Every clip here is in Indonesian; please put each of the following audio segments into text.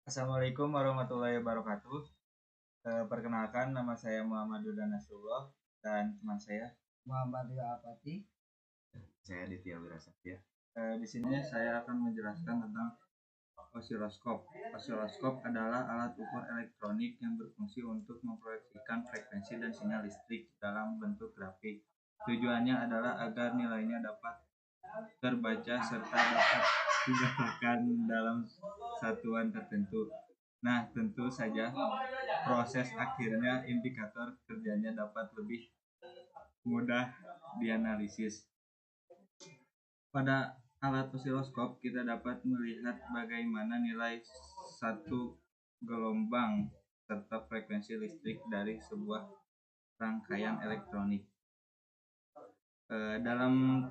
Assalamualaikum warahmatullahi wabarakatuh. Perkenalkan, nama saya Muhammad Duda Nasrullah dan teman saya Muhammad Apati. Saya Ditya Wirasatya. Di sini saya akan menjelaskan tentang osiloskop. Osiloskop adalah alat ukur elektronik yang berfungsi untuk memproyeksikan frekuensi dan sinyal listrik dalam bentuk grafik. Tujuannya adalah agar nilainya dapat terbaca serta dapat didapatkan dalam satuan tertentu. Nah, tentu saja proses akhirnya indikator kerjanya dapat lebih mudah dianalisis. Pada alat osiloskop kita dapat melihat bagaimana nilai satu gelombang serta frekuensi listrik dari sebuah rangkaian elektronik. Dalam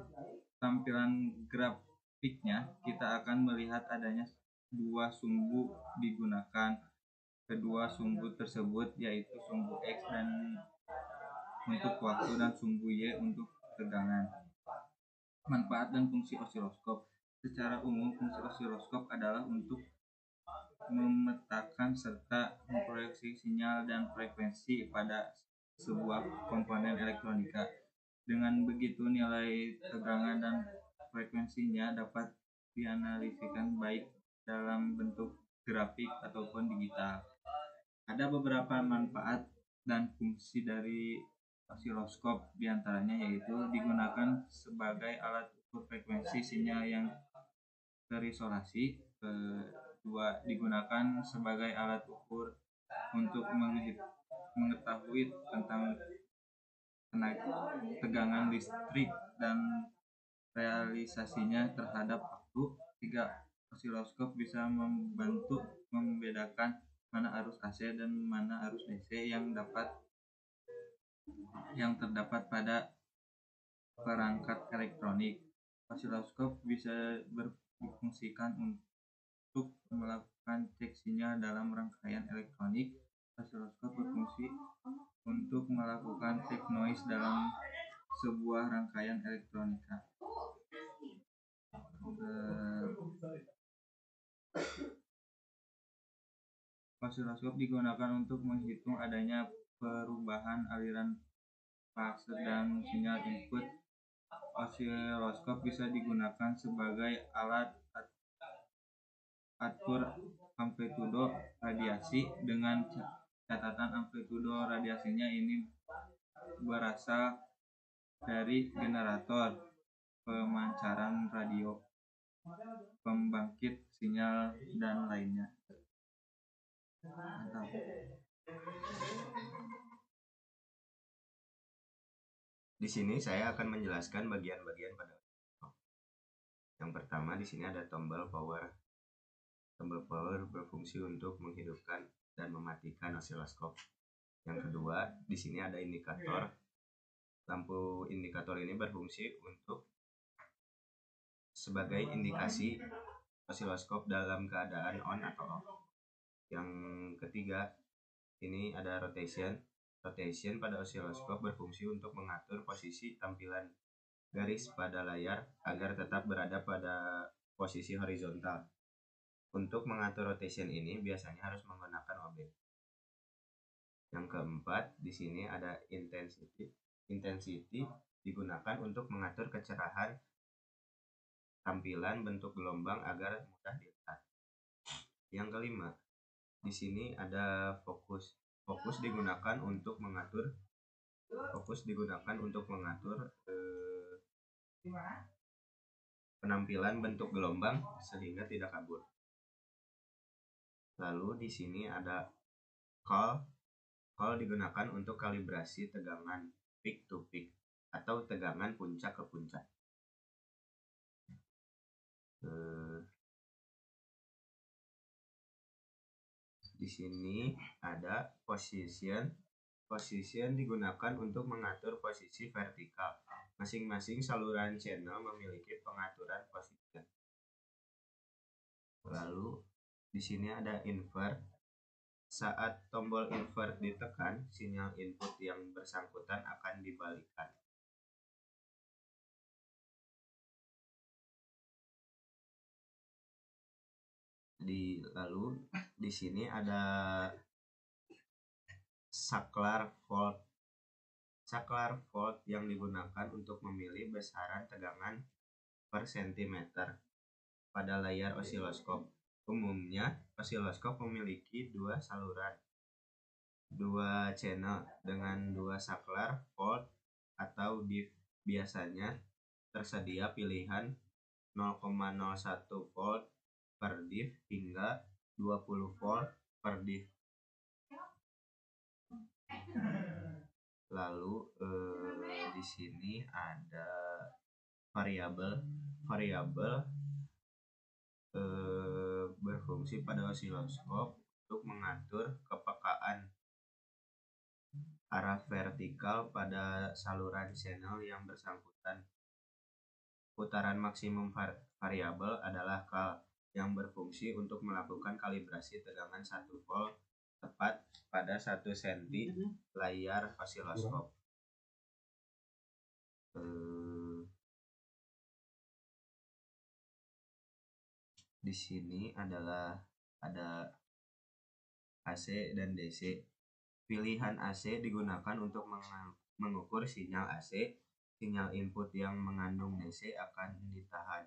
tampilan grafiknya kita akan melihat adanya dua sumbu digunakan. Kedua sumbu tersebut yaitu sumbu X dan untuk waktu dan sumbu Y untuk tegangan. Manfaat dan fungsi osiloskop. Secara umum fungsi osiloskop adalah untuk memetakan serta memproyeksi sinyal dan frekuensi pada sebuah komponen elektronika. Dengan begitu nilai tegangan dan frekuensinya dapat dianalisikan baik dalam bentuk grafik ataupun digital. Ada beberapa manfaat dan fungsi dari osiloskop, diantaranya yaitu digunakan sebagai alat ukur frekuensi sinyal yang terisolasi. Kedua, digunakan sebagai alat ukur untuk mengetahui tentang tegangan listrik dan realisasinya terhadap waktu. Tiga, osiloskop bisa membantu membedakan mana arus AC dan mana arus DC yang terdapat pada perangkat elektronik. Osiloskop bisa difungsikan untuk melakukan cek sinyal dalam rangkaian elektronik. Osiloskop berfungsi untuk melakukan cek noise dalam sebuah rangkaian elektronika. Osiloskop digunakan untuk menghitung adanya perubahan aliran fase dan sinyal input. Osiloskop bisa digunakan sebagai alat atur amplitudo radiasi. Dengan catatan amplitudo radiasinya ini berasal dari generator, pemancaran radio, pembangkit sinyal, dan lainnya. Mantap. Di sini saya akan menjelaskan bagian-bagian pada osiloskop. Yang pertama di sini ada tombol power. Tombol power berfungsi untuk menghidupkan dan mematikan osiloskop. Yang kedua, di sini ada indikator. Lampu indikator ini berfungsi untuk sebagai indikasi osiloskop dalam keadaan on atau off. Yang ketiga, ini ada rotation. Rotation pada osiloskop berfungsi untuk mengatur posisi tampilan garis pada layar agar tetap berada pada posisi horizontal. Untuk mengatur rotation ini biasanya harus menggunakan objek. Yang keempat, di sini ada intensity. Intensity digunakan untuk mengatur kecerahan tampilan bentuk gelombang agar mudah dilihat. Yang kelima, di sini ada fokus. Fokus digunakan untuk mengatur penampilan bentuk gelombang sehingga tidak kabur. Lalu di sini ada call. Call digunakan untuk kalibrasi tegangan peak to peak atau tegangan puncak ke puncak. Di sini ada position. Position digunakan untuk mengatur posisi vertikal. Masing-masing saluran channel memiliki pengaturan position. Lalu di sini ada invert. Saat tombol invert ditekan, sinyal input yang bersangkutan akan dibalikkan. Lalu di sini ada saklar volt. Saklar volt yang digunakan untuk memilih besaran tegangan per sentimeter pada layar osiloskop. Umumnya, osiloskop memiliki dua saluran, dua channel dengan dua saklar volt atau diff. Biasanya tersedia pilihan 0,01 volt per diff hingga 20 volt per diff. Lalu di sini ada variabel berfungsi pada osiloskop untuk mengatur kepekaan arah vertikal pada saluran channel yang bersangkutan. Putaran maksimum variabel adalah kal yang berfungsi untuk melakukan kalibrasi tegangan 1 volt tepat pada 1 cm layar osiloskop. Di sini ada AC dan DC. Pilihan AC digunakan untuk mengukur sinyal AC. Sinyal input yang mengandung DC akan ditahan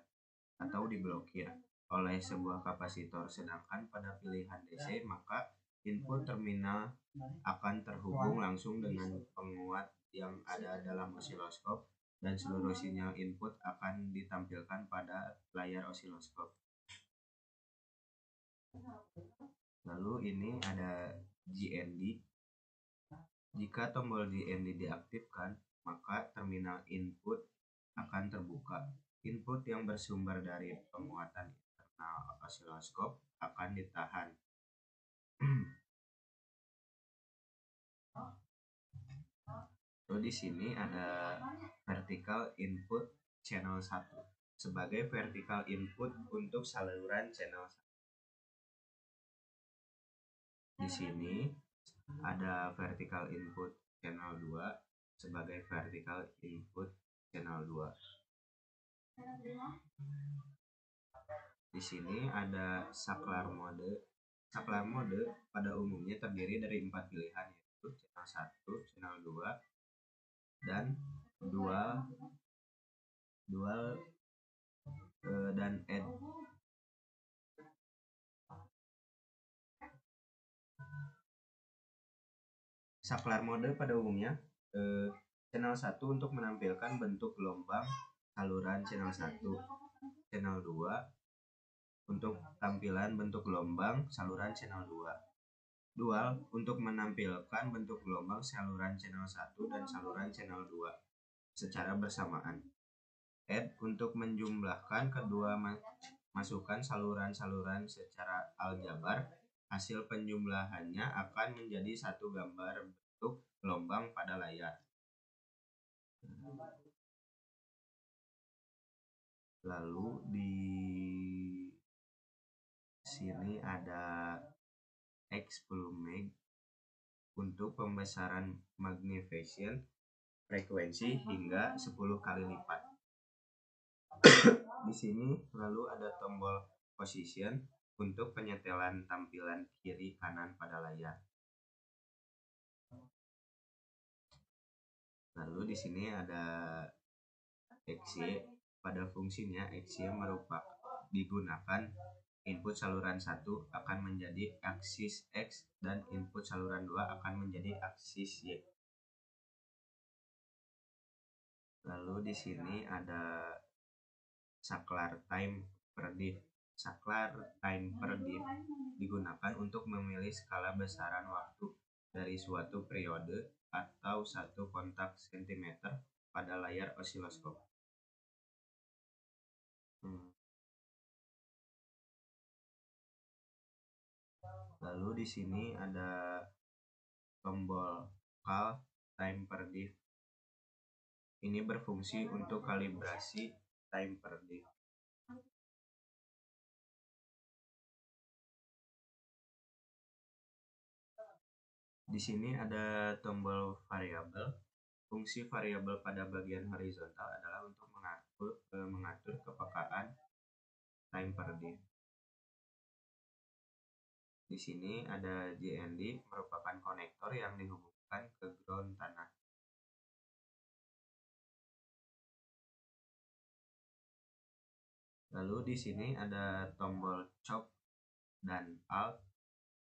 atau diblokir oleh sebuah kapasitor, sedangkan pada pilihan DC maka input terminal akan terhubung langsung dengan penguat yang ada dalam osiloskop dan seluruh sinyal input akan ditampilkan pada layar osiloskop. Lalu ini ada GND. Jika tombol GND diaktifkan, maka terminal input akan terbuka. Input yang bersumber dari penguatan internal osiloskop akan ditahan. Lalu di sini ada vertical input channel 1 sebagai vertical input untuk saluran channel 1. Di sini ada vertical input channel 2 sebagai vertical input channel 2. Di sini ada saklar mode. Saklar mode pada umumnya terdiri dari 4 pilihan, yaitu channel 1, channel 2, dan dual dan add. Saklar mode pada umumnya channel 1 untuk menampilkan bentuk gelombang saluran channel 1, channel 2 untuk tampilan bentuk gelombang saluran channel 2. Dual untuk menampilkan bentuk gelombang saluran channel 1 dan saluran channel 2 secara bersamaan. Add untuk menjumlahkan kedua masukan saluran-saluran secara aljabar. Hasil penjumlahannya akan menjadi satu gambar bentuk gelombang pada layar. Lalu di sini ada X10 meg untuk pembesaran magnification frekuensi hingga 10 kali lipat. Di sini lalu ada tombol position untuk penyetelan tampilan kiri kanan pada layar. Lalu di sini ada XY. Pada fungsinya XY digunakan input saluran 1 akan menjadi aksis X dan input saluran 2 akan menjadi aksis Y. Lalu di sini ada saklar time per diff. Saklar time per diff digunakan untuk memilih skala besaran waktu dari suatu periode atau satu kontak sentimeter pada layar osiloskop. Lalu di sini ada tombol cal time per diff. Ini berfungsi untuk kalibrasi time per diff. Di sini ada tombol variabel. Fungsi variabel pada bagian horizontal adalah untuk mengatur kepekaan time per diff. Di sini ada JND merupakan konektor yang dihubungkan ke ground tanah. Lalu di sini ada tombol chop dan alt.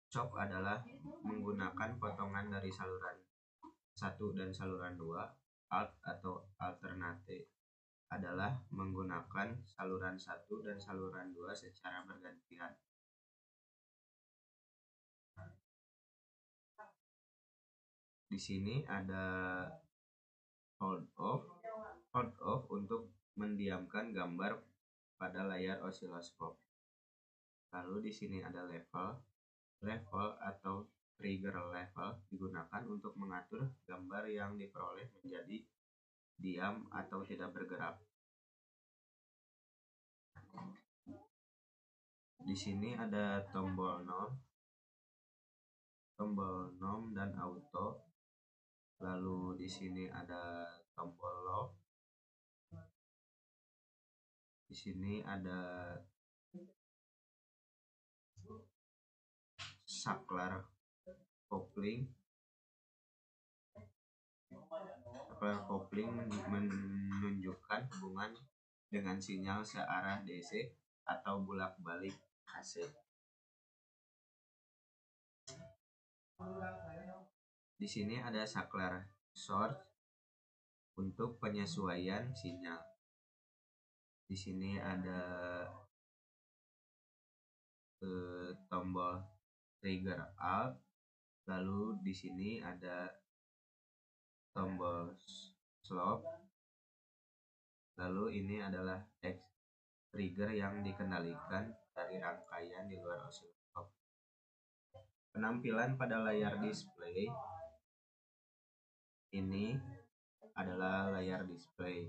Chop adalah menggunakan potongan dari saluran 1 dan saluran 2. Alt atau alternate adalah menggunakan saluran 1 dan saluran 2 secara bergantian. Di sini ada hold off. Hold off untuk mendiamkan gambar pada layar osiloskop. Lalu di sini ada level. Level atau trigger level digunakan untuk mengatur gambar yang diperoleh menjadi diam atau tidak bergerak. Di sini ada tombol nom dan auto. Lalu di sini ada tombol lock. Di sini ada saklar kopling. Saklar kopling menunjukkan hubungan dengan sinyal searah DC atau bolak-balik AC. Di sini ada saklar source untuk penyesuaian sinyal. Di sini ada tombol trigger alt. Lalu di sini ada tombol slope. Lalu ini adalah X trigger yang dikendalikan dari rangkaian di luar osiloskop. Penampilan pada layar display ini adalah layar display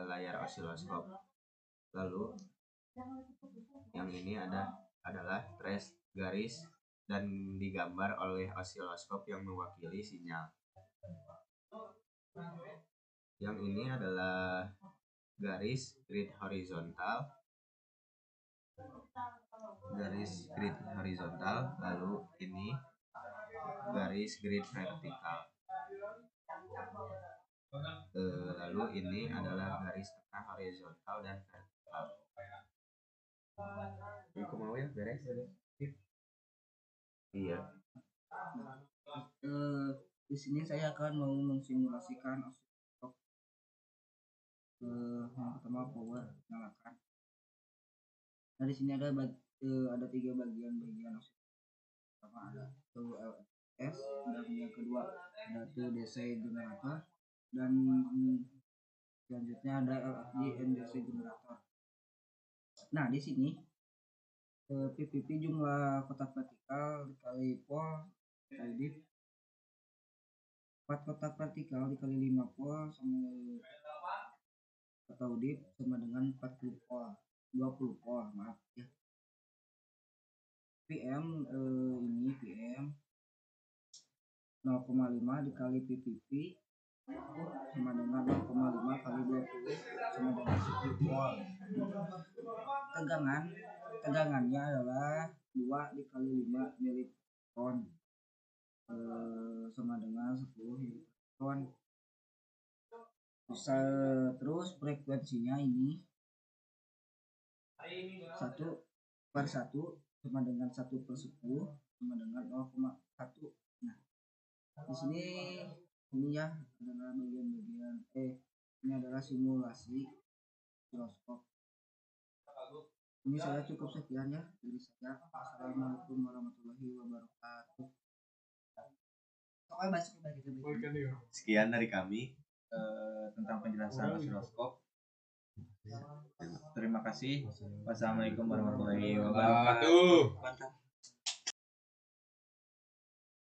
layar osiloskop. Lalu yang ini adalah trace garis dan digambar oleh osiloskop yang mewakili sinyal. Yang ini adalah garis grid horizontal. Lalu ini garis grid vertikal. Lalu ini adalah garis tengah horizontal dan vertikal. Ini mau ya beres? Iya. Di sini saya akan mau mensimulasikan osiloskop. Yang pertama power nyalakan. Nah di sini ada 3 bagian osiloskop. Pertama ada LS, dan yang kedua ada DC generator, dan selanjutnya ada LFD NDC generator. Nah di sini PPP jumlah kotak vertikal dikali pol dikali div. 4 kotak vertikal dikali 5 pol sama atau div sama dengan 20 pol maaf ya. PM ini PM 0,5 dikali PPP sama dengan 0,5 kali 20 sama dengan 10 pol. Tegangannya adalah 2 dikali 5 militon sama dengan 10 militon. Bisa terus frekuensinya ini 1/1 sama dengan 1/10 sama dengan 0,1. Nah di sini ini ya adalah bagian-bagian ini adalah simulasi osiloskop. Ini saya cukup sekian ya dari saya. Assalamualaikum warahmatullahi wabarakatuh. Sekian dari kami Tentang penjelasan osiloskop. Terima kasih. Wassalamualaikum warahmatullahi wabarakatuh. Mantap.